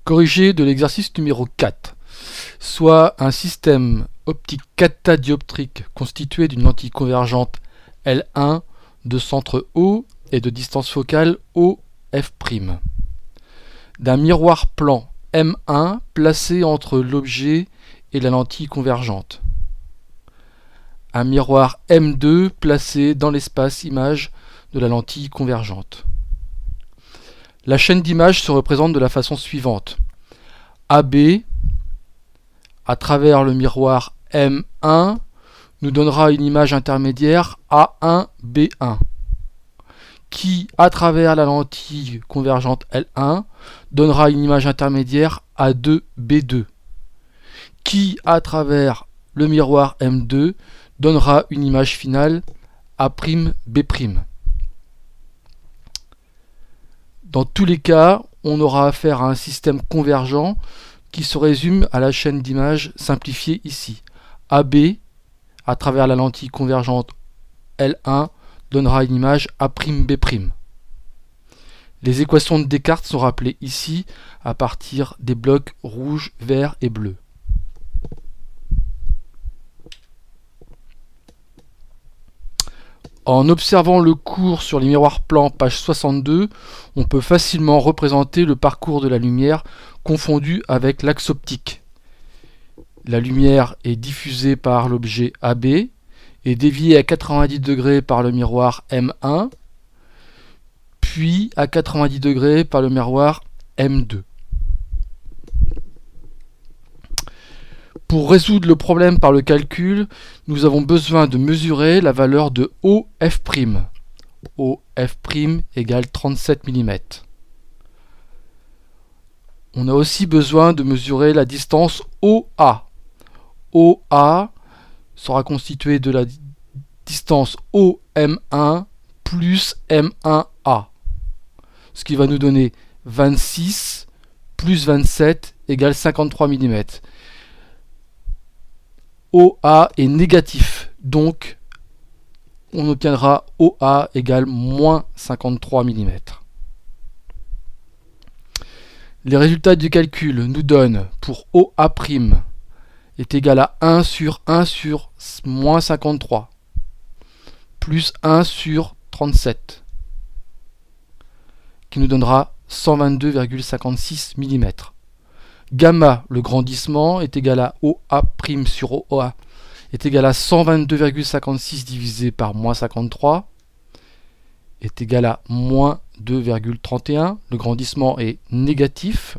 Corrigé de l'exercice numéro 4, soit un système optique catadioptrique constitué d'une lentille convergente L1 de centre O et de distance focale OF', d'un miroir plan M1 placé entre l'objet et la lentille convergente, un miroir M2 placé dans l'espace image de la lentille convergente. La chaîne d'images se représente de la façon suivante. AB, à travers le miroir M1, nous donnera une image intermédiaire A1B1, qui, à travers la lentille convergente L1, donnera une image intermédiaire A2B2, qui, à travers le miroir M2, donnera une image finale A'B'. Dans tous les cas, on aura affaire à un système convergent qui se résume à la chaîne d'images simplifiée ici. AB, à travers la lentille convergente L1, donnera une image A'B'. Les équations de Descartes sont rappelées ici à partir des blocs rouge, vert et bleu. En observant le cours sur les miroirs plans, page 62, on peut facilement représenter le parcours de la lumière confondu avec l'axe optique. La lumière est diffusée par l'objet AB, est déviée à 90 degrés par le miroir M1, puis à 90 degrés par le miroir M2. Pour résoudre le problème par le calcul, nous avons besoin de mesurer la valeur de OF'. OF' égale 37 mm. On a aussi besoin de mesurer la distance OA. OA sera constituée de la distance OM1 plus M1A, ce qui va nous donner 26 plus 27 égale 53 mm. OA est négatif, donc on obtiendra OA égale moins 53 mm. Les résultats du calcul nous donnent pour OA' est égal à 1 sur moins 53 plus 1 sur 37 qui nous donnera 122,56 mm. Gamma, le grandissement, est égal à OA' sur OA est égal à 122,56 divisé par moins 53 est égal à moins 2,31. Le grandissement est négatif.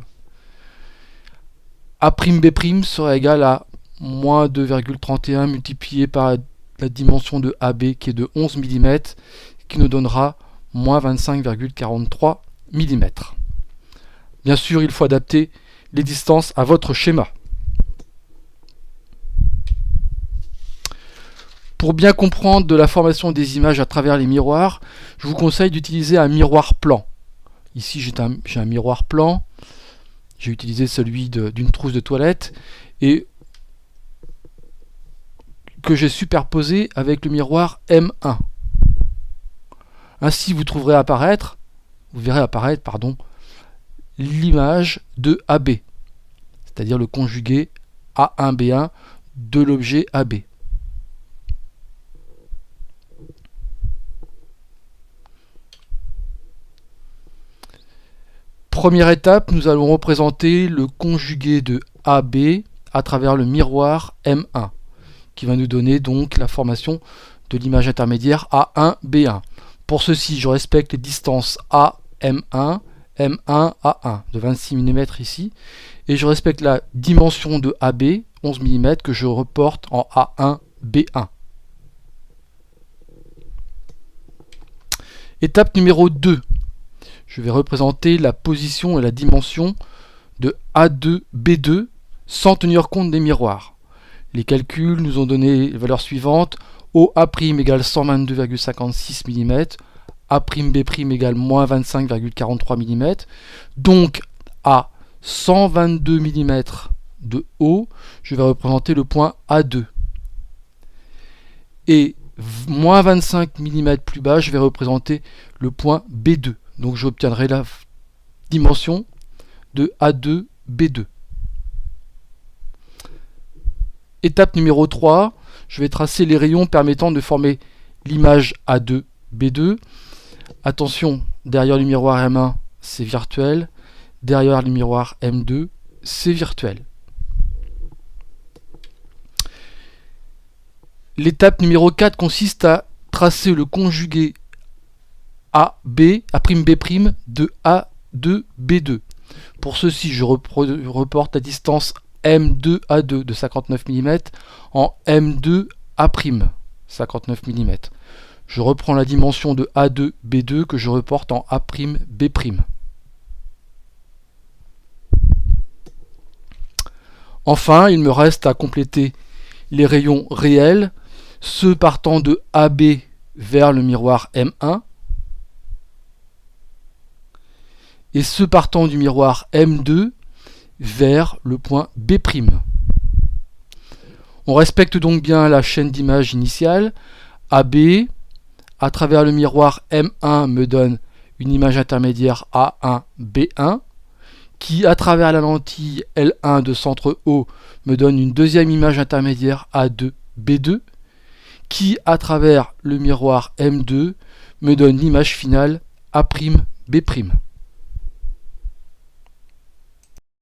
A'B' sera égal à moins 2,31 multiplié par la dimension de AB qui est de 11 mm qui nous donnera moins 25,43 mm. Bien sûr, il faut adapter les distances à votre schéma. Pour bien comprendre de la formation des images à travers les miroirs, je vous conseille d'utiliser un miroir plan. Ici j'ai un miroir plan, j'ai utilisé celui d'une trousse de toilette et que j'ai superposé avec le miroir M1. Ainsi vous verrez apparaître l'image de AB, c'est-à-dire le conjugué A1B1 de l'objet AB. Première étape, nous allons représenter le conjugué de AB à travers le miroir M1, qui va nous donner donc la formation de l'image intermédiaire A1B1. Pour ceci, je respecte les distances AM1, M1, A1 de 26 mm ici, et je respecte la dimension de AB, 11 mm, que je reporte en A1, B1. Étape numéro 2. Je vais représenter la position et la dimension de A2, B2 sans tenir compte des miroirs. Les calculs nous ont donné les valeurs suivantes. OA' égale 122,56 mm, A'B' égale moins 25,43 mm. Donc à 122 mm de haut, je vais représenter le point A2. Et moins 25 mm plus bas, je vais représenter le point B2. Donc j'obtiendrai la dimension de A2, B2. Étape numéro 3, je vais tracer les rayons permettant de former l'image A2, B2. Attention, derrière le miroir M1, c'est virtuel. Derrière le miroir M2, c'est virtuel. L'étape numéro 4 consiste à tracer le conjugué AB, A'B' de A2, B2. Pour ceci, je reporte la distance M2A2 de 59 mm en M2A', 59 mm. Je reprends la dimension de A2, B2 que je reporte en A'B'. Enfin, il me reste à compléter les rayons réels, ceux partant de AB vers le miroir M1 et ceux partant du miroir M2 vers le point B'. On respecte donc bien la chaîne d'images initiale. AB, à travers le miroir M1, me donne une image intermédiaire A1, B1, qui, à travers la lentille L1 de centre O, me donne une deuxième image intermédiaire A2, B2, qui, à travers le miroir M2, me donne l'image finale A'B'.